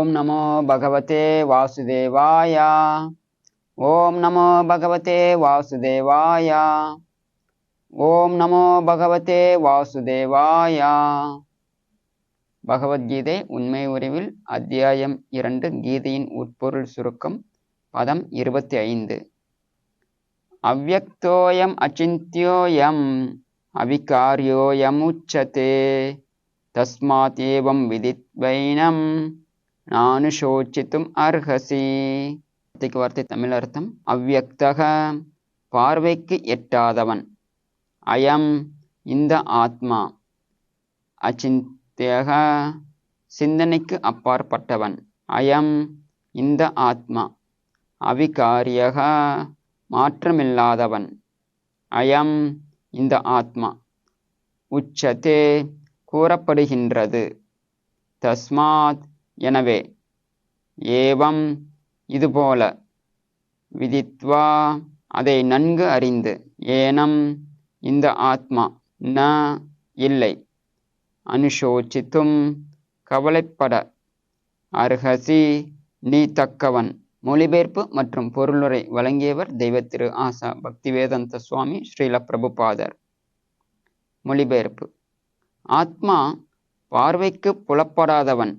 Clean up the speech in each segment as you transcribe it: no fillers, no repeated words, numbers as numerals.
ஓம் நமோ பகவதே வாசுதேவாய. ஓம் நமோ பகவதே வாசுதேவாய. ஓம் நமோ பகவதே வாசுதேவாய. பகவத்கீதை உண்மை உரிவில் அத்தியாயம் 2 கீதையின் உட்பொருள் சுருக்கம் பதம் 25. அவ்யக்தோயம் அச்சிந்த்யோயம் அவிகார்யோயம் உச்சதே தஸ்மாத் ஏவம் விதித்வைனம் நானுஷோச்சித்தும் அர்ஹசி. வார்த்தை தமிழ் அர்த்தம்: அவ்யக்தக பார்வைக்கு எட்டாதவன், அயம் இந்த ஆத்மா, அச்சிந்த்யக சிந்தனைக்கு அப்பாற்பட்டவன், அயம் இந்த ஆத்மா, அவிகாரியக மாற்றமில்லாதவன், அயம் இந்த ஆத்மா, உச்சதே கூறப்படுகின்றது, தஸ்மாத் எனவே, ஏவம் இதுபோல, விதித்வா அதை நன்கு அறிந்து, ஏனம் இந்த ஆத்மா, ந இல்லை, அனுஷோச்சித்தும் கவலைப்பட, அர்ஹசி நீ தக்கவன். மொழிபெயர்ப்பு மற்றும் பொருளுரை வழங்கியவர் தெய்வ திரு ஆசா பக்திவேதாந்த சுவாமி ஸ்ரீல பிரபுபாதர். மொழிபெயர்ப்பு: ஆத்மா பார்வைக்கு புலப்படாதவன்,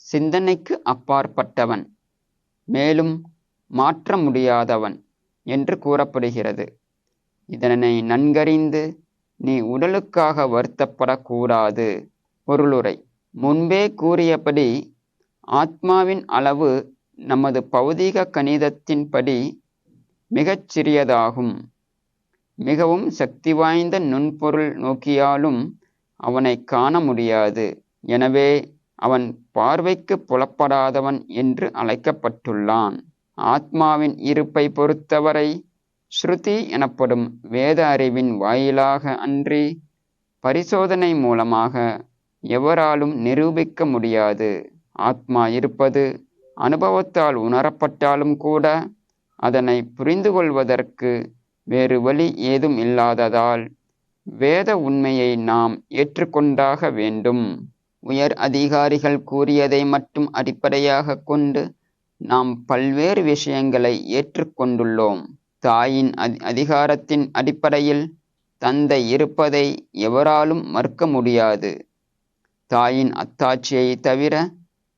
சிந்தனைக்கு அப்பாற்பட்டவன், மேலும் மாற்ற முடியாதவன் என்று கூறப்படுகிறது. இதனை நன்கறிந்து நீ உடலுக்காக வருத்தப்படக்கூடாது. பொருளுரை: முன்பே கூறியபடி ஆத்மாவின் அளவு நமது பௌதீக கணிதத்தின்படி மிகச் சிறியதாகும். மிகவும் சக்தி வாய்ந்த நுண்பொருள் நோக்கியாலும் அவனை காண முடியாது. எனவே அவன் பார்வைக்கு புலப்படாதவன் என்று அழைக்கப்பட்டுள்ளான். ஆத்மாவின் இருப்பை பொறுத்தவரை ஸ்ருதி எனப்படும் வேத அறிவின் வாயிலாக அன்றி பரிசோதனை மூலமாக எவராலும் நிரூபிக்க முடியாது. ஆத்மா இருப்பது அனுபவத்தால் உணரப்பட்டாலும் கூட அதனை புரிந்து கொள்வதற்கு வேறு வழி ஏதும் இல்லாததால் வேத உண்மையை நாம் ஏற்றுக்கொண்டாக வேண்டும். உயர் அதிகாரிகள் கூறியதை மட்டும் அடிப்படையாக கொண்டு நாம் பல்வேறு விஷயங்களை ஏற்றுக்கொண்டுள்ளோம். தாயின் அதிகாரத்தின் அடிப்படையில் தந்தை இருப்பதை எவராலும் மறுக்க முடியாது. தாயின் அத்தாட்சியை தவிர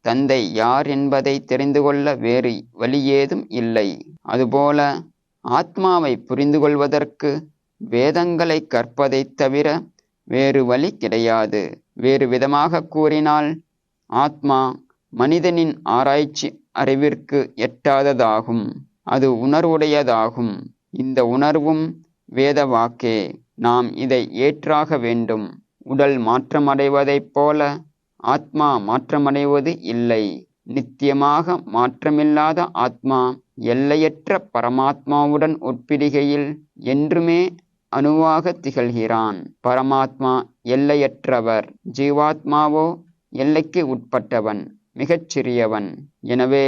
தந்தை யார் என்பதை தெரிந்து கொள்ள வேறு வழி ஏதும் இல்லை. அதுபோல ஆத்மாவை புரிந்து கொள்வதற்கு வேதங்களை கற்பதைத் தவிர வேறு வழி கிடையாது. வேறு விதமாக கூறினால், ஆத்மா மனிதனின் ஆராய்ச்சி அறிவிற்கு எட்டாததாகும். அது உணர்வுடையதாகும். இந்த உணர்வும் வேத வாக்கே. நாம் இதை ஏற்றாக வேண்டும். உடல் மாற்றமடைவதைப் போல ஆத்மா மாற்றமடைவது இல்லை. நித்தியமாக மாற்றமில்லாத ஆத்மா எல்லையற்ற பரமாத்மாவுடன் ஒப்பிடுகையில் என்றுமே அணுவாக திகழ்கிறான். பரமாத்மா எல்லையற்றவர், ஜீவாத்மாவோ எல்லைக்கு உட்பட்டவன், மிகச் சிறியவன். எனவே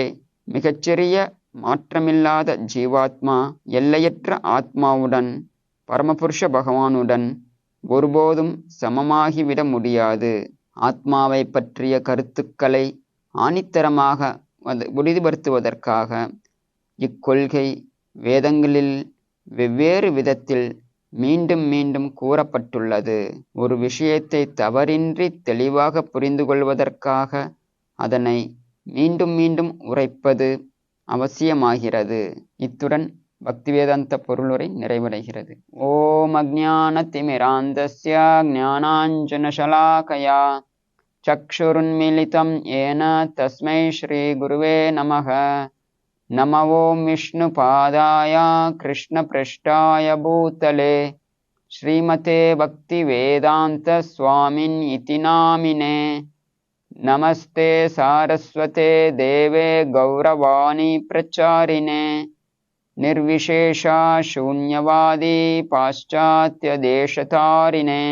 மிகச்சிறிய மாற்றமில்லாத ஜீவாத்மா எல்லையற்ற ஆத்மாவுடன், பரமபுருஷ பகவானுடன் ஒருபோதும் சமமாகிவிட முடியாது. ஆத்மாவை பற்றிய கருத்துக்களை ஆணித்தரமாக உறுதிப்படுத்துவதற்காக இக்கொள்கை வேதங்களில் வெவ்வேறு விதத்தில் மீண்டும் மீண்டும் கூறப்பட்டுள்ளது. ஒரு விஷயத்தை தவறின்றி தெளிவாக புரிந்து கொள்வதற்காக அதனை மீண்டும் மீண்டும் உரைப்பது அவசியமாகிறது. இத்துடன் பக்திவேதாந்த பொருளுரை நிறைவடைகிறது. ஓம் அஜ்ஞான திமிராந்தஸ்ய ஞானாஞ்சனசலாகயா சக்ஷுருன்மிலிதம் ஏன தஸ்மை ஸ்ரீ குருவே நமः. நம ஓம் விஷ்ணுபாதாய கிருஷ்ணப்ருஷ்டாய பூதலே ஸ்ரீமதே பக்திவேதாந்த ஸ்வாமின் இதி நாமினே. நமஸ்தே சாரஸ்வதே தேவே கௌரவாணி பிரச்சாரிணே நிர்விசேஷா சூன்யவாதி பாश्चात्य தேசதாரிணே.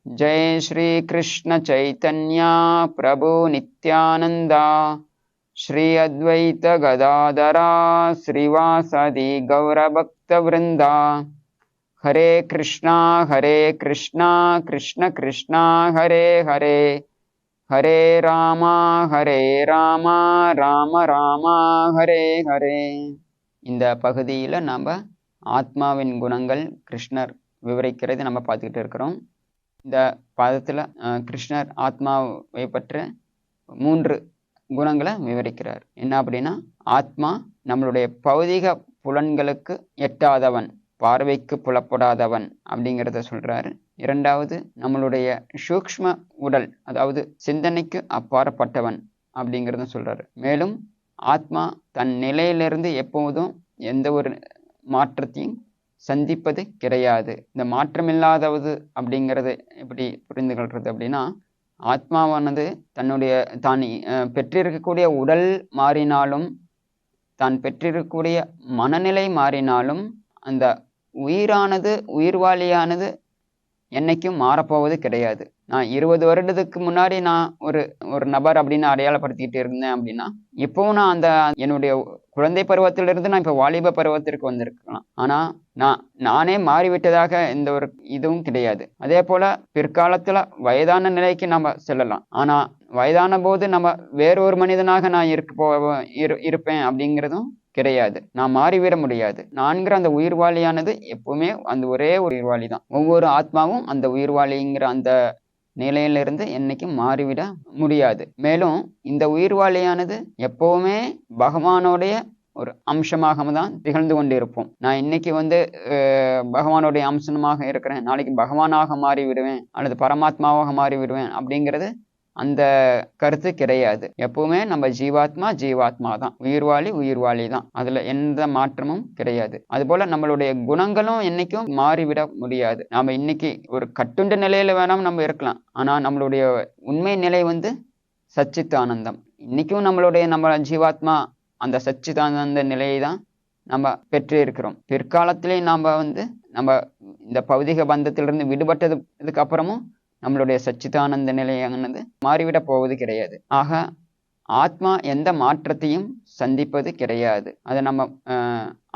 जय श्री कृष्ण चैतन्य प्रभु नित्यानंदा श्री अद्वैत गदाधरा श्रीवासादि गौरभक्त वृंदा. हरे कृष्णा कृष्ण कृष्णा हरे हरे, ஹரே ராமா ஹரே ராமா ராம ராமா ஹரே ஹரே. இந்த பகுதியில் நாம் ஆத்மாவின் குணங்கள் கிருஷ்ணர் விவரிக்கிறது நம்ம பார்த்துக்கிட்டு இருக்கிறோம். இந்த பாதத்தில் கிருஷ்ணர் ஆத்மாவை பற்ற 3 குணங்களை விவரிக்கிறார். என்ன அப்படின்னா, ஆத்மா நம்மளுடைய பௌதிக புலன்களுக்கு எட்டாதவன், பார்வைக்கு புலப்படாதவன் அப்படிங்கிறத சொல்றாரு. 2வது, நம்மளுடைய சூக்ஷ்ம உடல், அதாவது சிந்தனைக்கு அப்பாற்பட்டவன் அப்படிங்கிறத சொல்றாரு. மேலும் ஆத்மா தன் நிலையிலிருந்து எப்போதும் எந்த ஒரு மாற்றத்தையும் சந்திப்பது கிடையாது. இந்த மாற்றமில்லாதவது அப்படிங்கிறது எப்படி புரிந்து கொள்றது அப்படின்னா, ஆத்மாவானது தான் பெற்றிருக்கக்கூடிய உடல் மாறினாலும், தான் பெற்றிருக்கக்கூடிய மனநிலை மாறினாலும், அந்த உயிர்வாளியானது என்னைக்கும் மாறப்போவது கிடையாது. நான் 20 வருடத்துக்கு முன்னாடி நான் ஒரு நபர் அப்படின்னு அடையாளப்படுத்திக்கிட்டு இருந்தேன் அப்படின்னா, இப்போவும் நான் என்னுடைய குழந்தை பருவத்திலிருந்து நான் இப்போ வாலிப பருவத்திற்கு வந்திருக்கலாம். ஆனா நானே மாறிவிட்டதாக எந்த ஒரு இதுவும் கிடையாது. அதே போல பிற்காலத்துல வயதான நிலைக்கு நம்ம செல்லலாம். ஆனா வயதான போது நம்ம வேறொரு மனிதனாக நான் இருப்பேன் அப்படிங்கிறதும் கிடையாது. நான் மாறிவிட முடியாது. நான்கிற அந்த உயிர்வாளியானது எப்பவுமே அந்த ஒரே ஒரு உயிர்வாளி தான். ஒவ்வொரு ஆத்மாவும் அந்த உயிர்வாளிங்கிற அந்த நிலையிலிருந்து என்னைக்கும் மாறிவிட முடியாது. மேலும் இந்த உயிர்வாளியானது எப்பவுமே பகவானுடைய ஒரு அம்சமாக தான் திகழ்ந்து கொண்டிருப்போம். நான் இன்னைக்கு பகவானுடைய அம்சமாக இருக்கிறேன், நாளைக்கு பகவானாக மாறி விடுவேன் அல்லது பரமாத்மாவாக மாறி விடுவேன் அப்படிங்கிறது அந்த கருத்து கிடையாது. எப்பவுமே நம்ம ஜீவாத்மா தான், உயிர்வாளி தான். அதுல எந்த மாற்றமும் கிடையாது. அதுபோல நம்மளுடைய குணங்களும் என்னைக்கும் மாறிவிட முடியாது. நாம இன்னைக்கு ஒரு கட்டுண்ட நிலையில வேணாம் நம்ம இருக்கலாம். ஆனா நம்மளுடைய உண்மை நிலை சச்சித்தானந்தம். இன்னைக்கும் நம்ம ஜீவாத்மா அந்த சச்சிதானந்த நிலையை தான் நம்ம பெற்று இருக்கிறோம். பிற்காலத்திலே நம்ம இந்த பௌதிக பந்தத்திலிருந்து விடுபட்டதுக்கு அப்புறமும் நம்மளுடைய சச்சிதானந்த நிலையானது மாறிவிட போவது கிடையாது. ஆக ஆத்மா எந்த மாற்றத்தையும் சந்திப்பது கிடையாது. அதை நம்ம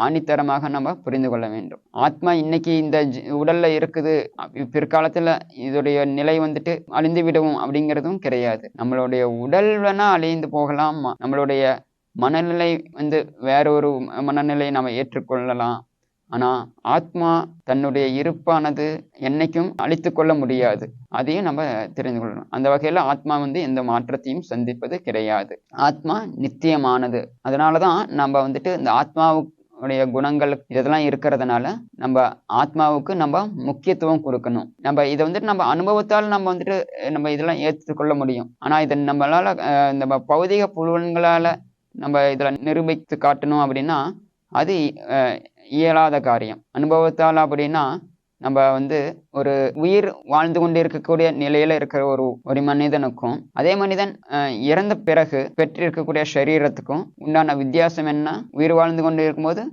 ஆணித்தரமாக நம்ம புரிந்து கொள்ள வேண்டும். ஆத்மா இன்னைக்கு இந்த உடல்ல இருக்குது, பிற்காலத்துல இதோடைய நிலை அழிந்து விடுவோம் அப்படிங்கிறதும் கிடையாது. நம்மளுடைய உடல் வேணா அழிந்து போகலாம், நம்மளுடைய மனநிலை வேற ஒரு மனநிலையை நம்ம ஏற்றுக்கொள்ளலாம். ஆனா ஆத்மா தன்னுடைய இருப்பானது என்னைக்கும் அழித்து கொள்ள முடியாது. அதையும் நம்ம தெரிந்து கொள்ளணும். அந்த வகையில ஆத்மா எந்த மாற்றத்தையும் சந்திப்பது கிடையாது. ஆத்மா நித்தியமானது. அதனாலதான் நம்ம இந்த ஆத்மாவுடைய குணங்கள் இதெல்லாம் இருக்கிறதுனால நம்ம ஆத்மாவுக்கு நம்ம முக்கியத்துவம் கொடுக்கணும். நம்ம இதை நம்ம அனுபவத்தால் நம்ம இதெல்லாம் ஏற்றுக்கொள்ள முடியும். ஆனா இதை நம்மளால நம்ம பௌதிக புலன்களால நம்ம இதுல நிரூபித்து காட்டணும் அப்படின்னா அது இயலாத காரியம். அனுபவத்தால் அப்படின்னா நம்ம ஒரு உயிர் வாழ்ந்து கொண்டு இருக்கக்கூடிய நிலையில இருக்கிற ஒரு மனிதனுக்கும் அதே மனிதன் இறந்த பிறகு பெற்றிருக்கக்கூடிய சரீரத்துக்கும் உண்டான வித்தியாசம் என்ன? உயிர் வாழ்ந்து கொண்டு இருக்கும்போது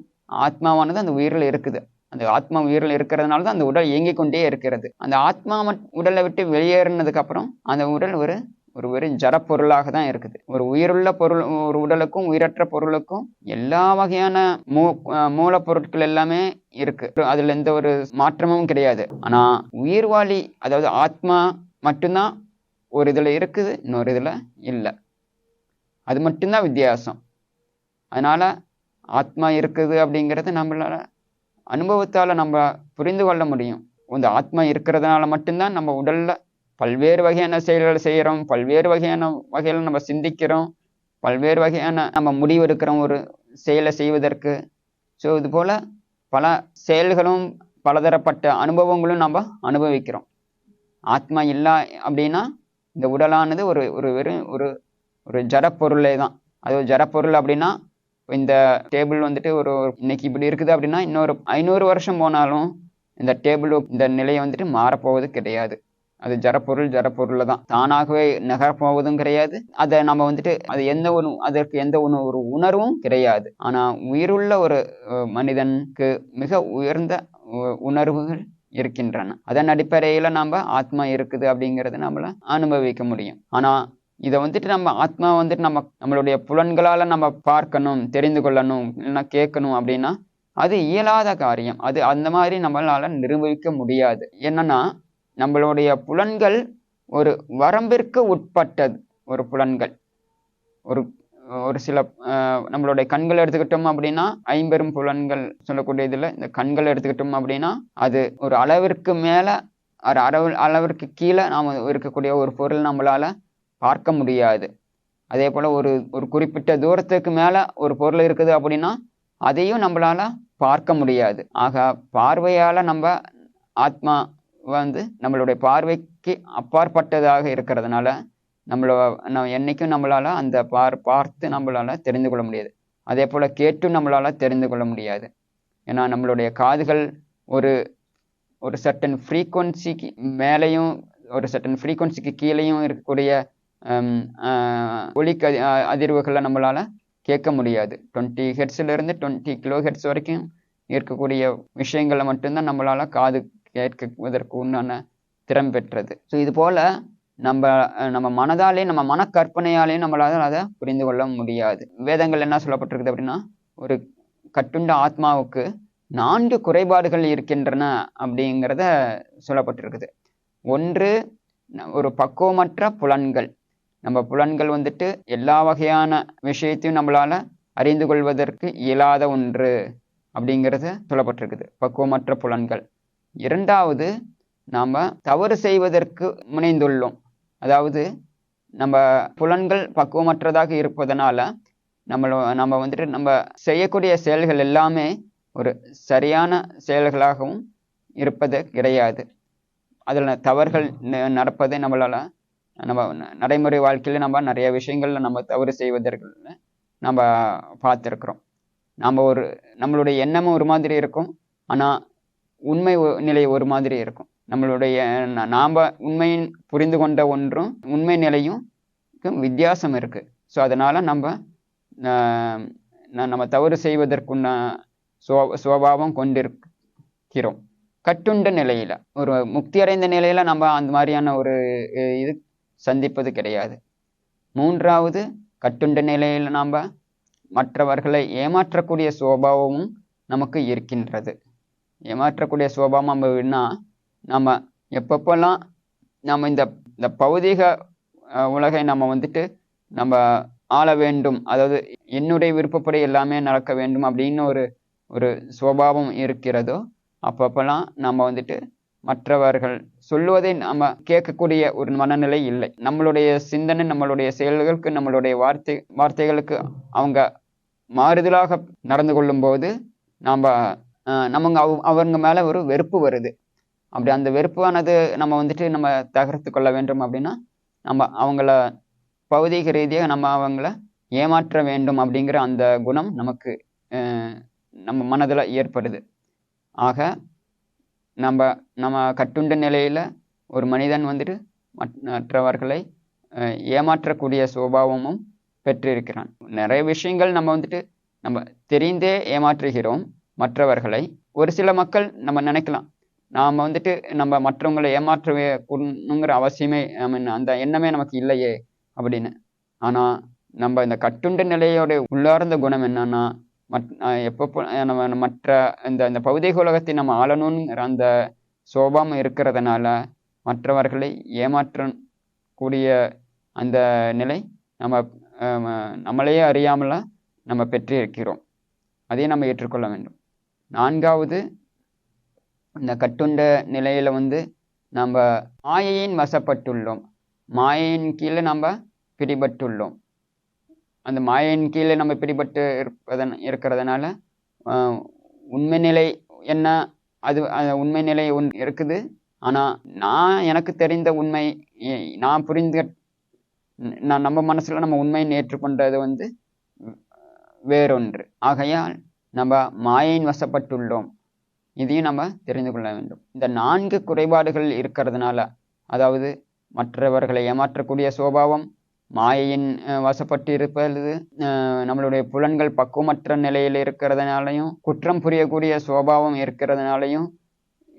ஆத்மாவானது அந்த உயிரில் இருக்குது. அந்த ஆத்மா உயிரில் இருக்கிறதுனால தான் அந்த உடல் இயங்கிக் கொண்டே இருக்கிறது. அந்த ஆத்மா உடலை விட்டு வெளியேறினதுக்கு அப்புறம் அந்த உடல் ஒரு வெறும் ஜட பொருளாக தான் இருக்குது. ஒரு உயிருள்ள பொருள், ஒரு உடலுக்கும் உயிரற்ற பொருளுக்கும் எல்லா வகையான மூலப்பொருட்கள் எல்லாமே இருக்கு. அதுல எந்த ஒரு மாற்றமும் கிடையாது. ஆனா உயிர்வாளி, அதாவது ஆத்மா மட்டும்தான் ஒரு இதுல இருக்குது, இன்னொரு இதுல இல்லை. அது மட்டும்தான் வித்தியாசம். அதனால ஆத்மா இருக்குது அப்படிங்கிறது நம்மளால அனுபவத்தால நம்ம புரிந்து கொள்ள முடியும். இந்த ஆத்மா இருக்கிறதுனால மட்டும்தான் நம்ம உடல்ல பல்வேறு வகையான செயல்களை செய்கிறோம், பல்வேறு வகையான வகையில் நம்ம சிந்திக்கிறோம், பல்வேறு வகையான நம்ம முடிவெடுக்கிறோம் ஒரு செயலை செய்வதற்கு. ஸோ இது போல பல செயல்களும் பலதரப்பட்ட அனுபவங்களும் நம்ம அனுபவிக்கிறோம். ஆத்மா இல்லை அப்படின்னா இந்த உடலானது ஒரு வெறும் ஒரு ஜடப்பொருளே தான். அது ஜடப்பொருள் அப்படின்னா இந்த டேபிள் இன்னைக்கு இப்படி இருக்குது அப்படின்னா இன்னொரு 500 வருஷம் போனாலும் இந்த டேபிள் இந்த நிலையை மாறப்போவது கிடையாது. அது ஜடப்பொருள் தான். தானாகவே நகரப்போவதும் கிடையாது. அதை நம்ம அது அதற்கு எந்த ஒரு உணர்வும் கிடையாது. ஆனா உயிருள்ள ஒரு மனிதனுக்கு மிக உயர்ந்த உணர்வுகள் இருக்கின்றன. அதன் அடிப்படையில நம்ம ஆத்மா இருக்குது அப்படிங்கறத நம்மள அனுபவிக்க முடியும். ஆனா இதை நம்ம ஆத்மா நம்மளுடைய புலன்களால நம்ம பார்க்கணும், தெரிந்து கொள்ளணும், இல்லைன்னா கேட்கணும் அப்படின்னா அது இயலாத காரியம். அது அந்த மாதிரி நம்மளால நிரூபிக்க முடியாது. என்னன்னா நம்மளுடைய புலன்கள் ஒரு வரம்பிற்கு உட்பட்டது. ஒரு புலன்கள் ஒரு ஒரு சில நம்மளுடைய கண்கள் எடுத்துக்கிட்டோம் அப்படின்னா, ஐம்பெரும் புலன்கள் சொல்லக்கூடிய இதுல இந்த கண்கள் எடுத்துக்கிட்டோம் அப்படின்னா, அது ஒரு அளவிற்கு மேல அளவிற்கு கீழே நாம இருக்கக்கூடிய ஒரு பொருள் நம்மளால பார்க்க முடியாது. அதே போல ஒரு ஒரு குறிப்பிட்ட தூரத்துக்கு மேல ஒரு பொருள் இருக்குது அப்படின்னா அதையும் நம்மளால பார்க்க முடியாது. ஆக பார்வையால நம்ம ஆத்மா நம்மளுடைய பார்வைக்கு அப்பாற்பட்டதாக இருக்கிறதுனால என்னைக்கும் நம்மளால அந்த பார்த்து நம்மளால தெரிந்து கொள்ள முடியாது. அதே போல கேட்டும் நம்மளால தெரிந்து கொள்ள முடியாது. ஏன்னா நம்மளுடைய காதுகள் ஒரு ஒரு சர்டன் ஃப்ரீக்வன்சிக்கு மேலேயும் ஒரு சர்டன் ஃப்ரீக்வன்சிக்கு கீழேயும் இருக்கக்கூடிய ஒலி அதிர்வுகளை நம்மளால கேட்க முடியாது. 20 ஹெர்ட்ஸ்ல இருந்து 20 கிலோ ஹெர்ட்ஸ் வரைக்கும் இருக்கக்கூடிய விஷயங்களை மட்டும்தான் நம்மளால காது கேட்குவதற்கு உண்டான திறம் பெற்றது. ஸோ இது போல நம்ம மனதாலே நம்ம மனக்கற்பனையாலேயும் நம்மளால அதை புரிந்து கொள்ள முடியாது. வேதங்கள் என்ன சொல்லப்பட்டிருக்குது அப்படின்னா, ஒரு கட்டுண்ட ஆத்மாவுக்கு 4 குறைபாடுகள் இருக்கின்றன அப்படிங்கிறத சொல்லப்பட்டிருக்குது. ஒன்று, ஒரு பக்குவமற்ற புலன்கள். நம்ம புலன்கள் எல்லா வகையான விஷயத்தையும் நம்மளால அறிந்து கொள்வதற்கு இயலாத ஒன்று அப்படிங்கிறது சொல்லப்பட்டிருக்குது, பக்குவமற்ற புலன்கள். இரண்டாவது, நாம தவறு செய்வதற்கு முனைந்துள்ளோம். அதாவது நம்ம புலன்கள் பக்குவமற்றதாக இருப்பதனால நம்ம நம்ம செய்யக்கூடிய செயல்கள் எல்லாமே ஒரு சரியான செயல்களாகவும் இருப்பது கிடையாது. அதில் தவறுகள் நடப்பதை நம்ம நடைமுறை வாழ்க்கையில் நம்ம நிறைய விஷயங்கள்ல நம்ம தவறு செய்வதற்கு நம்ம பார்த்துருக்குறோம். நம்மளுடைய எண்ணமும் ஒரு மாதிரி இருக்கும், ஆனால் உண்மை நிலை ஒரு மாதிரி இருக்கும். நாம் உண்மையின் புரிந்து கொண்ட ஒன்றும் உண்மை நிலையும் வித்தியாசம் இருக்கு. ஸோ அதனால நம்ம தவறு செய்வதற்குள்ள சுபாவம் கொண்டிருக்கிறோம். கட்டுண்ட நிலையில, ஒரு முக்தி அடைந்த நிலையில நம்ம அந்த மாதிரியான ஒரு இது சந்திப்பது கிடையாது. மூன்றாவது, கட்டுண்ட நிலையில நாம் மற்றவர்களை ஏமாற்றக்கூடிய சுபாவமும் நமக்கு இருக்கின்றது. ஏமாற்றக்கூடிய சுபாவம் அப்படின்னா, நம்ம எப்பப்பெல்லாம் நம்ம இந்த பௌதிக உலகை நம்ம ஆள வேண்டும், அதாவது என்னுடைய விருப்பப்படி எல்லாமே நடக்க வேண்டும் அப்படின்னு ஒரு சுபாவம் இருக்கிறதோ, அப்பப்பெல்லாம் நம்ம மற்றவர்கள் சொல்லுவதை நம்ம கேட்கக்கூடிய ஒரு மனநிலை இல்லை. நம்மளுடைய சிந்தனை, நம்மளுடைய செயல்களுக்கு, நம்மளுடைய வார்த்தைகளுக்கு அவங்க மாறுதலாக நடந்து கொள்ளும் போது அவங்க மேல ஒரு வெறுப்பு வருது. அப்படி அந்த வெறுப்பானது நம்ம நம்ம தகர்த்து கொள்ள வேண்டும் அப்படின்னா, நம்ம அவங்கள பௌதீக ரீதியாக நம்ம அவங்கள ஏமாற்ற வேண்டும் அப்படிங்கிற அந்த குணம் நமக்கு நம்ம மனதில் ஏற்படுது. ஆக நம்ம கட்டுண்ட நிலையில ஒரு மனிதன் மற்றவர்களை ஏமாற்றக்கூடிய சுபாவமும் பெற்றிருக்கிறான். நிறைய விஷயங்கள் நம்ம தெரிந்தே ஏமாற்றுகிறோம் மற்றவர்களை. ஒரு சில மக்கள் நம்ம நினைக்கலாம், நாம் நம்ம மற்றவங்களை ஏமாற்றணுங்கிற அவசியமே அந்த எண்ணமே நமக்கு இல்லையே அப்படின்னு. ஆனால் நம்ம இந்த கட்டுண்ட நிலையோட உள்ளார்ந்த குணம் என்னன்னா, எப்போ நம்ம மற்ற இந்த பௌதிக உலகத்தை நம்ம ஆளணுங்கிற அந்த சோபம் இருக்கிறதுனால மற்றவர்களை ஏமாற்றக்கூடிய அந்த நிலை நம்மளையே அறியாமல நம்ம பெற்றிருக்கிறோம். அதையும் நம்ம ஏற்றுக்கொள்ள வேண்டும். நான்காவது, இந்த கட்டுண்ட நிலையில நம்ம மாயையின் வசப்பட்டுள்ளோம். மாயையின் கீழே நம்ம பிடிபட்டுள்ளோம். அந்த மாயையின் கீழே நம்ம பிடிபட்டு இருக்கிறதுனால உண்மை நிலை என்ன, அது உண்மை நிலை இருக்குது. ஆனால் எனக்கு தெரிந்த உண்மை, நம்ம மனசுல நம்ம உண்மையை ஏற்றுக்கொண்டது வேறொன்று. ஆகையால் நம்ம மாயையின் வசப்பட்டுள்ளோம். இதையும் நம்ம தெரிந்து கொள்ள வேண்டும். இந்த 4 குறைபாடுகள் இருக்கிறதுனால, அதாவது மற்றவர்களை ஏமாற்றக்கூடிய சுபாவம், மாயையின் வசப்பட்டு இருப்பது, நம்மளுடைய புலன்கள் பக்குவமற்ற நிலையில் இருக்கிறதுனாலையும், குற்றம் புரியக்கூடிய சுபாவம் இருக்கிறதுனாலையும்,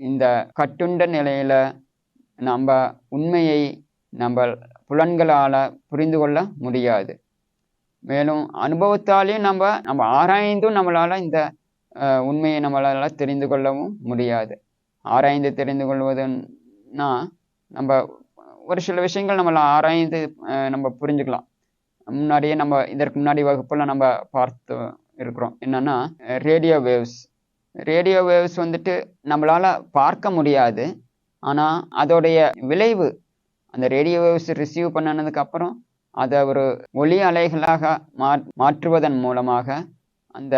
இந்த கட்டுண்ட நிலையில நம்ம உண்மையை நம்ம புலன்களால புரிந்து கொள்ள முடியாது. மேலும் அனுபவத்தாலேயும் நம்ம ஆராய்ந்தும் நம்மளால இந்த உண்மையை நம்மளால தெரிந்து கொள்ளவும் முடியாது. ஆராய்ந்து தெரிந்து கொள்வதுன்னா நம்ம ஒரு சில விஷயங்கள் நம்மளை ஆராய்ந்து நம்ம புரிஞ்சுக்கலாம். முன்னாடியே நம்ம இதற்கு முன்னாடி வகுப்புல நம்ம பார்த்து இருக்கிறோம். என்னன்னா ரேடியோ வேவ்ஸ் வந்துட்டு நம்மளால பார்க்க முடியாது. ஆனா அதோடைய விளைவு, அந்த ரேடியோ வேவ்ஸ் ரிசீவ் பண்ணனதுக்கு அப்புறம் அதை ஒரு ஒலி அலைகளாக மாற்றுவதன் மூலமாக, அந்த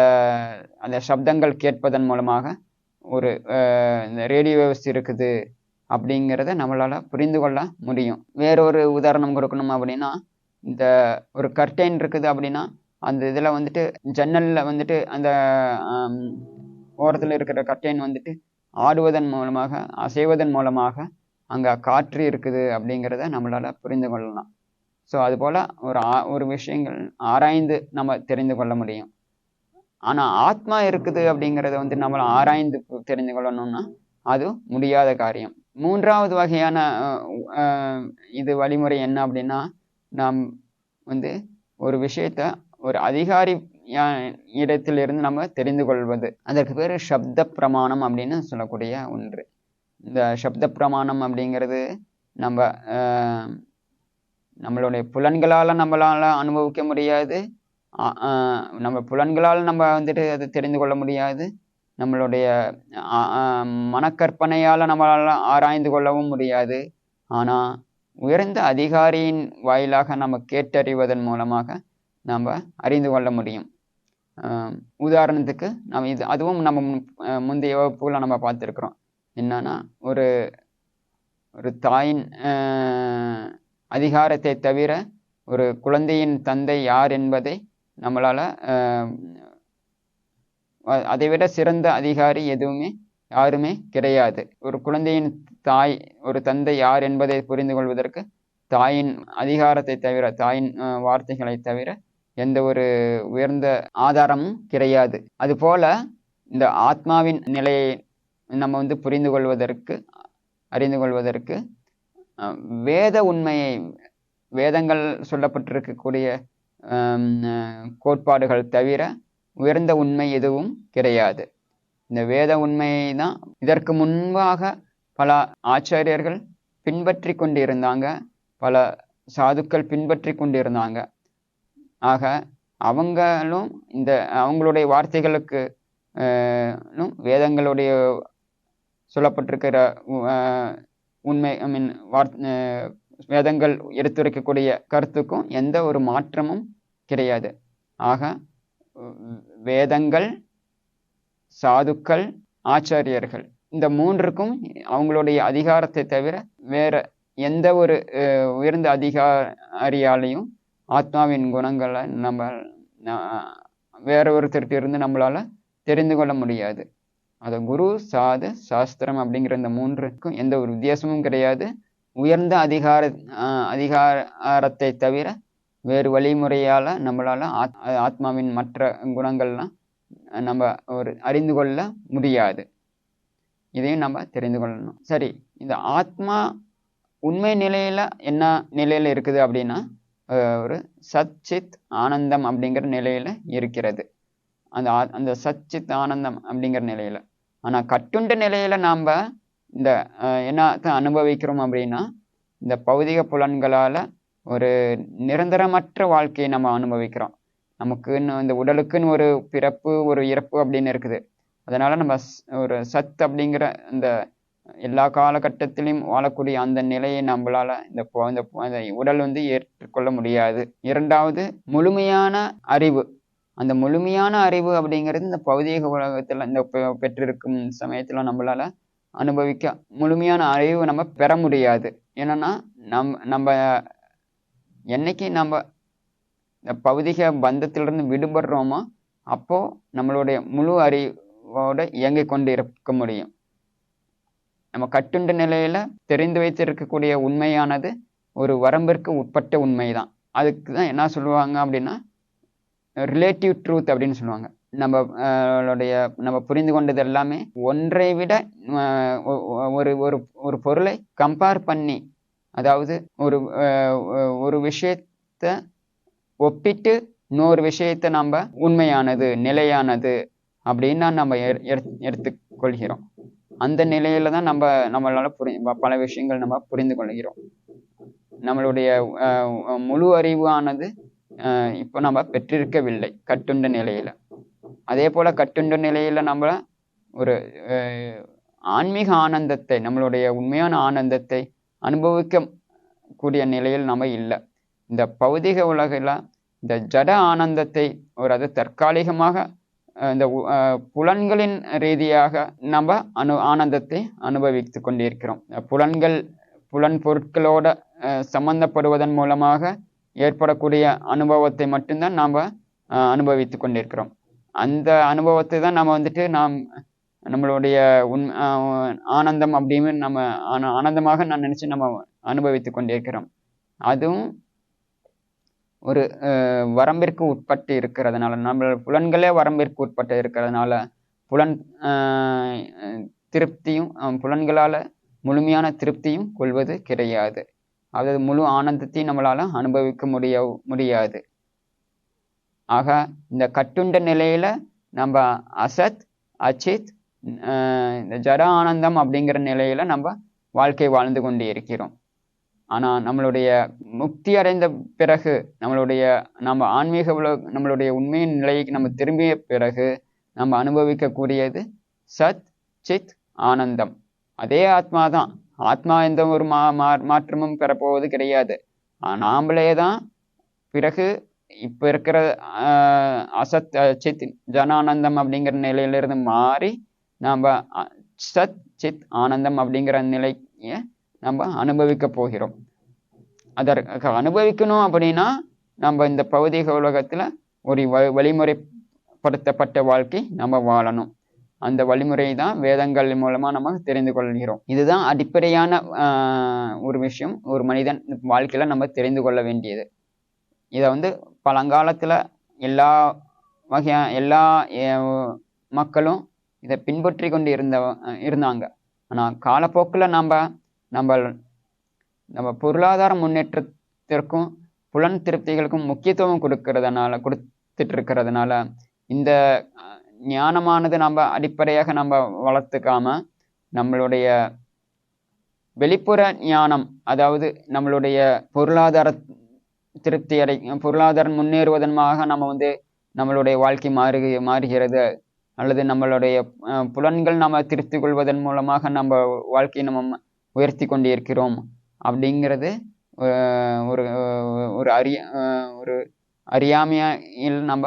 அந்த சப்தங்கள் கேட்பதன் மூலமாக ஒரு இந்த ரேடியோ வேவ்ஸ் இருக்குது அப்படிங்கிறத நம்மளால புரிந்து கொள்ள முடியும். வேறொரு உதாரணம் கொடுக்கணும் அப்படின்னா, இந்த ஒரு கர்டைன் இருக்குது அப்படின்னா, அந்த இதில் வந்துட்டு ஜன்னலில் வந்துட்டு அந்த ஓரத்தில் இருக்கிற கர்டைன் வந்துட்டு ஆடுவதன் மூலமாக, அசைவதன் மூலமாக அங்கே காற்று இருக்குது அப்படிங்கிறத நம்மளால புரிந்து கொள்ளலாம். ஸோ அதுபோல் ஒரு விஷயங்கள் ஆராய்ந்து நம்ம தெரிந்து கொள்ள முடியும். ஆனால் ஆத்மா இருக்குது அப்படிங்கிறத வந்து நம்மளை ஆராய்ந்து தெரிந்து கொள்ளணும்னா அது முடியாத காரியம். மூன்றாவது வகையான இது வழிமுறை என்ன அப்படின்னா, நாம் வந்து ஒரு விஷயத்த ஒரு அதிகாரி இடத்திலிருந்து நம்ம தெரிந்து கொள்வது. அதற்கு பேர் சப்த பிரமாணம் அப்படின்னு சொல்லக்கூடிய ஒன்று. இந்த சப்த பிரமாணம் அப்படிங்கிறது நம்மளுடைய புலன்களால் நம்மளால அனுபவிக்க முடியாது. நம்ம புலன்களால் நம்ம வந்துட்டு அதை தெரிந்து கொள்ள முடியாது. நம்மளுடைய மனக்கற்பனையால் நம்மளால ஆராய்ந்து கொள்ளவும் முடியாது. ஆனால் உயர்ந்த அதிகாரியின் வாயிலாக நம்ம கேட்டறிவதன் மூலமாக நம்ம அறிந்து கொள்ள முடியும். உதாரணத்துக்கு அதுவும் நம்ம முந்தைய வகுப்புல நம்ம பார்த்துருக்குறோம். என்னன்னா, ஒரு தாயின் அதிகாரத்தை தவிர ஒரு குழந்தையின் தந்தை யார் என்பதை நம்மளால அதைவிட சிறந்த அதிகாரி யாருமே கிடையாது. ஒரு குழந்தையின் தாய், ஒரு தந்தை யார் என்பதை புரிந்து கொள்வதற்கு தாயின் அதிகாரத்தை தவிர, தாயின் வார்த்தைகளை தவிர எந்த ஒரு உயர்ந்த ஆதாரமும் கிடையாது. அதுபோல இந்த ஆத்மாவின் நிலையை நம்ம வந்து அறிந்து கொள்வதற்கு வேத உண்மையை, வேதங்கள் சொல்லப்பட்டிருக்கக்கூடிய கோட்பாடுகள் தவிர உயர்ந்த உண்மை எதுவும் கிடையாது. இந்த வேத உண்மையை தான் இதற்கு முன்பாக பல ஆச்சாரியர்கள் பின்பற்றி கொண்டிருந்தாங்க, பல சாதுக்கள் பின்பற்றி கொண்டிருந்தாங்க. ஆக அவங்களும் அவங்களுடைய வார்த்தைகளுக்கு வேதங்களுடைய சொல்லப்பட்டிருக்கிற உண்மை வேதங்கள் எடுத்துரைக்கக்கூடிய கருத்துக்கும் எந்த ஒரு மாற்றமும் கிடையாது. ஆக வேதங்கள், சாதுக்கள், ஆச்சாரியர்கள், இந்த மூன்றுக்கும் அவங்களுடைய அதிகாரத்தை தவிர வேற எந்த ஒரு உயர்ந்த அதிகாரியாலையும் ஆத்மாவின் குணங்களை வேற ஒருத்தருக்கு இருந்து நம்மளால தெரிந்து கொள்ள முடியாது. அது குரு, சாது, சாஸ்திரம் அப்படிங்கிற இந்த மூன்றுக்கும் எந்த ஒரு வித்தியாசமும் கிடையாது. உயர்ந்த அதிகாரத்தை தவிர வேறு வழிமுறையால நம்மளால ஆத்மாவின் மற்ற குணங்கள்லாம் நம்ம அறிந்து கொள்ள முடியாது. இதையும் நம்ம தெரிந்து கொள்ளணும். சரி, இந்த ஆத்மா உண்மை நிலையில என்ன நிலையில இருக்குது அப்படின்னா, ஒரு சச்சித் ஆனந்தம் அப்படிங்கிற நிலையில இருக்கிறது. அந்த சச்சித் ஆனந்தம் அப்படிங்கிற நிலையில. ஆனா கட்டுண்ட நிலையில நாம இந்த என்னத்தை அனுபவிக்கிறோம் அப்படின்னா, இந்த பௌதிக புலன்களால ஒரு நிரந்தரமற்ற வாழ்க்கையை நம்ம அனுபவிக்கிறோம். நமக்குன்னு இந்த உடலுக்குன்னு ஒரு பிறப்பு, ஒரு இறப்பு அப்படின்னு இருக்குது. அதனால நம்ம ஒரு சத் அப்படிங்கிற இந்த எல்லா காலகட்டத்திலையும் வாழக்கூடிய அந்த நிலையை நம்மளால இந்த உடல் வந்து ஏற்றுக்கொள்ள முடியாது. இரண்டாவது, முழுமையான அறிவு. அந்த முழுமையான அறிவு அப்படிங்கிறது இந்த பௌதீக உலகத்துல இந்த பெற்றிருக்கும் சமயத்துல நம்மளால அனுபவிக்க முழுமையான அறிவு நம்ம பெற முடியாது. ஏன்னா நம்ம என்னைக்கு நம்ம இந்த பௌதிக பந்தத்திலிருந்து விடுபடுறோமோ அப்போ நம்மளுடைய முழு அறிவோட இயங்கிக் கொண்டு இருக்க முடியும். நம்ம கட்டுண்ட நிலையில தெரிந்து வைத்திருக்கக்கூடிய உண்மையானது ஒரு வரம்பிற்கு உட்பட்ட உண்மைதான். அதுக்கு தான் என்ன சொல்லுவாங்க அப்படின்னா, ரிலேட்டிவ் ட்ரூத் அப்படின்னு சொல்லுவாங்க. நம்ம புரிந்து கொண்டது எல்லாமே ஒன்றை விட ஒரு பொருளை கம்பேர் பண்ணி, அதாவது ஒரு விஷயத்த ஒப்பிட்டு இன்னொரு விஷயத்த நம்ம உண்மையானது, நிலையானது அப்படின்னா நம்ம எடுத்துக்கொள்கிறோம். அந்த நிலையில தான் நம்மளால பல விஷயங்கள் நம்ம புரிந்து கொள்கிறோம். நம்மளுடைய முழு அறிவானது இப்போ நம்ம பெற்றிருக்கவில்லை கட்டுண்ட நிலையில. அதே போல கட்டுண்ட நிலையில நம்ம ஒரு ஆன்மீக ஆனந்தத்தை, நம்மளுடைய உண்மையான ஆனந்தத்தை அனுபவிக்க கூடிய நிலையில் நம்ம இல்லை. இந்த பௌதிக உலகில் இந்த ஜட ஆனந்தத்தை அது தற்காலிகமாக இந்த புலன்களின் ரீதியாக நம்ம ஆனந்தத்தை அனுபவித்து கொண்டிருக்கிறோம். புலன் பொருட்களோட சம்பந்தப்படுவதன் மூலமாக ஏற்படக்கூடிய அனுபவத்தை மட்டும்தான் நாம் அனுபவித்து கொண்டிருக்கிறோம். அந்த அனுபவத்தை தான் நம்ம நம்மளுடைய ஆனந்தம் அப்படின்னு நம்ம ஆனந்தமாக நான் நினைச்சு நம்ம அனுபவித்து கொண்டிருக்கிறோம். அதுவும் ஒரு வரம்பிற்கு உட்பட்டு இருக்கிறதுனால, நம்ம புலன்களே வரம்பிற்கு உட்பட்டு இருக்கிறதுனால புலன் திருப்தியும் புலன்களால முழுமையான திருப்தியும் கொள்வது கிடையாது. அதாவது முழு ஆனந்தத்தையும் நம்மளால அனுபவிக்க முடியாது. ஆக இந்த கட்டுண்ட நிலையில நம்ம அசத் அச்சித் இந்த ஜட ஆனந்தம் அப்படிங்கிற நிலையில நம்ம வாழ்க்கை வாழ்ந்து கொண்டு இருக்கிறோம். ஆனா நம்மளுடைய முக்தி அடைந்த பிறகு, நம்ம ஆன்மீக நம்மளுடைய உண்மையின் நிலைக்கு நம்ம திரும்பிய பிறகு நம்ம அனுபவிக்கக்கூடியது சத் சித் ஆனந்தம். அதே ஆத்மா தான். ஆத்மா எந்த ஒரு மாற்றமும் பெறப்போவது கிடையாது. நாமளே தான் பிறகு இப்ப இருக்கிற அசத் சித் ஜனானந்தம் அப்படிங்கிற நிலையிலிருந்து மாறி நம்ம சத் சித் ஆனந்தம் அப்படிங்கிற நிலையை நம்ம அனுபவிக்க போகிறோம். அதற்கு அனுபவிக்கணும் அப்படின்னா நம்ம இந்த பௌதிக உலகத்துல ஒரு வழிமுறைப்படுத்தப்பட்ட வாழ்க்கை நம்ம வாழணும். அந்த வழிமுறை தான் வேதங்கள் மூலமா நம்ம தெரிந்து கொள்கிறோம். இதுதான் அடிப்படையான ஒரு விஷயம் ஒரு மனிதன் வாழ்க்கையில நம்ம தெரிந்து கொள்ள வேண்டியது. இதை பழங்காலத்துல எல்லா மக்களும் இதை பின்பற்றி கொண்டு இருந்தாங்க. ஆனா காலப்போக்கில் நம்ம பொருளாதார முன்னேற்றத்திற்கும் புலன் திருப்திகளுக்கும் முக்கியத்துவம் கொடுத்துட்டு இருக்கிறதுனால இந்த ஞானமானது நம்ம அடிப்படையாக நம்ம வளர்த்துக்காம நம்மளுடைய வெளிப்புற ஞானம், அதாவது நம்மளுடைய பொருளாதாரம் முன்னேறுவதன்மாக நம்ம நம்மளுடைய வாழ்க்கை மாறுகிறது, அல்லது நம்மளுடைய புலன்கள் நம்ம திருப்தி கொள்வதன் மூலமாக நம்ம வாழ்க்கையை நம்ம உயர்த்தி கொண்டிருக்கிறோம் அப்படிங்கிறது ஒரு அறியாமையில் நம்ம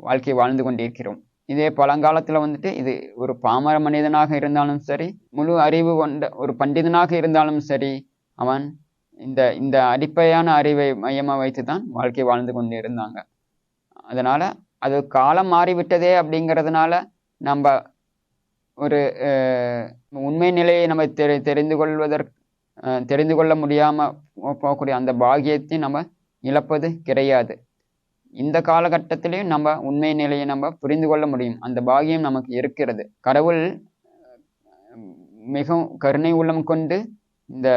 வாழ்க்கையை வாழ்ந்து கொண்டிருக்கிறோம். இதே பழங்காலத்துல இது ஒரு பாமர மனிதனாக இருந்தாலும் சரி, முழு அறிவு கொண்ட ஒரு பண்டிதனாக இருந்தாலும் சரி, அவன் இந்த அடிப்படையான அறிவை மையமா வைத்துதான் வாழ்க்கை வாழ்ந்து கொண்டு இருந்தாங்க. அதனால அது காலம் மாறிவிட்டதே அப்படிங்கிறதுனால நம்ம ஒரு உண்மை நிலையை நம்ம தெரிந்து கொள்ள முடியாம போகக்கூடிய அந்த பாக்கியத்தை நம்ம இழப்பது கிடையாது. இந்த காலகட்டத்திலையும் நம்ம உண்மை நிலையை நம்ம புரிந்து கொள்ள முடியும். அந்த பாக்கியம் நமக்கு இருக்கிறது. கடவுள் மிகவும் கருணை உள்ளம் கொண்டு இந்த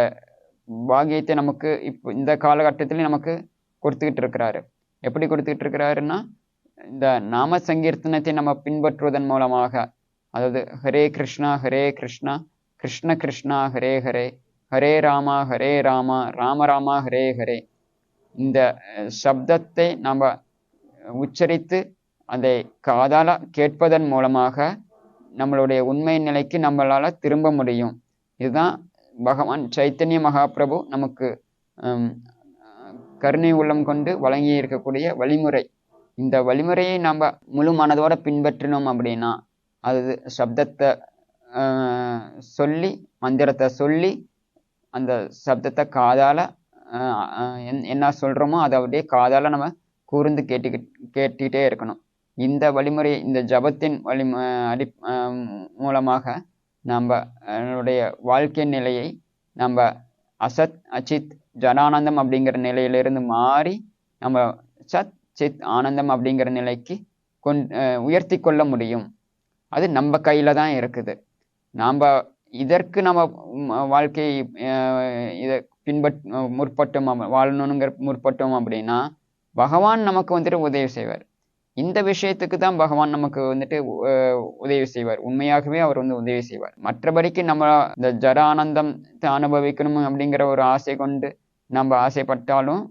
பாக்கியத்தை நமக்கு இப்போ இந்த காலகட்டத்திலையும் நமக்கு கொடுத்துக்கிட்டு இருக்கிறாரு. எப்படி கொடுத்துக்கிட்டு இருக்கிறாருன்னா, இந்த நாம சங்கீர்த்தனத்தை நம்ம பின்பற்றுவதன் மூலமாக, அதாவது ஹரே கிருஷ்ணா கிருஷ்ண கிருஷ்ணா ஹரே ஹரே, ஹரே ராமா ராம ராமா ஹரே ஹரே, இந்த சப்தத்தை நம்ம உச்சரித்து அதை காதால கேட்பதன் மூலமாக நம்மளுடைய உண்மை நிலைக்கு நம்மளால திரும்ப முடியும். இதுதான் பகவான் சைத்தன்ய மகாபிரபு நமக்கு கருணை உள்ளம் கொண்டு வழங்கி இருக்கக்கூடிய வழிமுறை. இந்த வழிமுறையை நம்ம முழு மனதோட பின்பற்றினோம் அப்படின்னா, அது சப்தத்தை சொல்லி, மந்திரத்தை சொல்லி, அந்த சப்தத்தை காதால என்ன சொல்றோமோ அதை அப்படியே காதால நம்ம கூர்ந்து கேட்டுக்கிட்டே இருக்கணும். இந்த வழிமுறை, இந்த ஜபத்தின் மூலமாக நம்மளுடைய வாழ்க்கை நிலையை நம்ம அசத் அச்சித் ஜனானந்தம் அப்படிங்கிற நிலையிலிருந்து மாறி நம்ம சத் சித் ஆனந்தம் அப்படிங்கிற நிலைக்கு உயர்த்தி கொள்ள முடியும். அது நம்ம கையில தான் இருக்குது. இதற்கு நம்ம வாழ்க்கையை இதை முற்பட்டோம் முற்பட்டோம் அப்படின்னா பகவான் நமக்கு உதவி செய்வார். இந்த விஷயத்துக்கு தான் பகவான் நமக்கு உதவி செய்வார். உண்மையாகவே அவர் உதவி செய்வார். மற்றபடிக்கு நம்ம இந்த ஜட ஆனந்தத்தை அனுபவிக்கணும் அப்படிங்கிற ஒரு ஆசை கொண்டு நம்ம ஆசைப்பட்டாலும்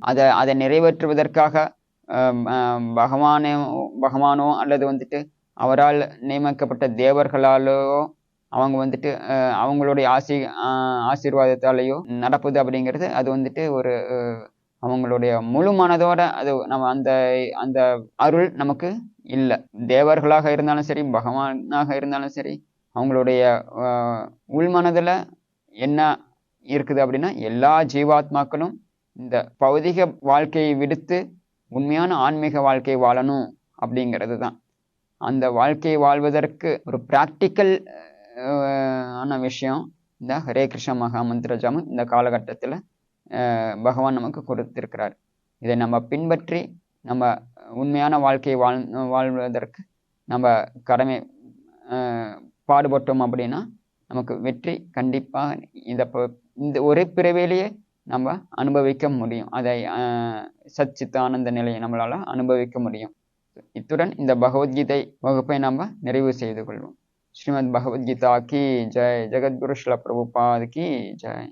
அதை நிறைவேற்றுவதற்காக பகவானோ அல்லது வந்துட்டு அவரால் நியமிக்கப்பட்ட தேவர்களாலோ அவங்க வந்துட்டு அவங்களுடைய ஆசீர்வாதத்தாலேயோ நடப்புது அப்படிங்கிறது அது வந்துட்டு ஒரு அவங்களுடைய முழு மனதோட அது நம்ம அந்த அந்த அருள் நமக்கு இல்லை. தேவர்களாக இருந்தாலும் சரி, பகவானாக இருந்தாலும் சரி, அவங்களுடைய உள்மனதில் என்ன இருக்குது அப்படின்னா எல்லா ஜீவாத்மாக்களும் இந்த பௌதிக வாழ்க்கையை விடுத்து உண்மையான ஆன்மீக வாழ்க்கையை வாழணும் அப்படிங்கிறது தான். அந்த வாழ்க்கையை வாழ்வதற்கு ஒரு ப்ராக்டிக்கல் ஆன விஷயம் இந்த ஹரே கிருஷ்ண மகாமந்திர ஜபம் இந்த காலகட்டத்தில் பகவான் நமக்கு கொடுத்திருக்கிறார். இதை நம்ம பின்பற்றி நம்ம உண்மையான வாழ்க்கையை வாழ்வதற்கு நம்ம கடமை பாடுபட்டோம் அப்படின்னா நமக்கு வெற்றி கண்டிப்பாக இந்த ஒரே பிறவிலேயே நம்ம அனுபவிக்க முடியும். அதை சச்சித் ஆனந்த நிலையை நம்மளால அனுபவிக்க முடியும். இத்துடன் இந்த பகவத்கீதை வகுப்பை நம்ம நிறைவு செய்து கொள்வோம். ஸ்ரீமத் பகவத்கீதா கி ஜெய். ஜெகத்குரு ஸ்ரீல பிரபுபாத் கி ஜெய்.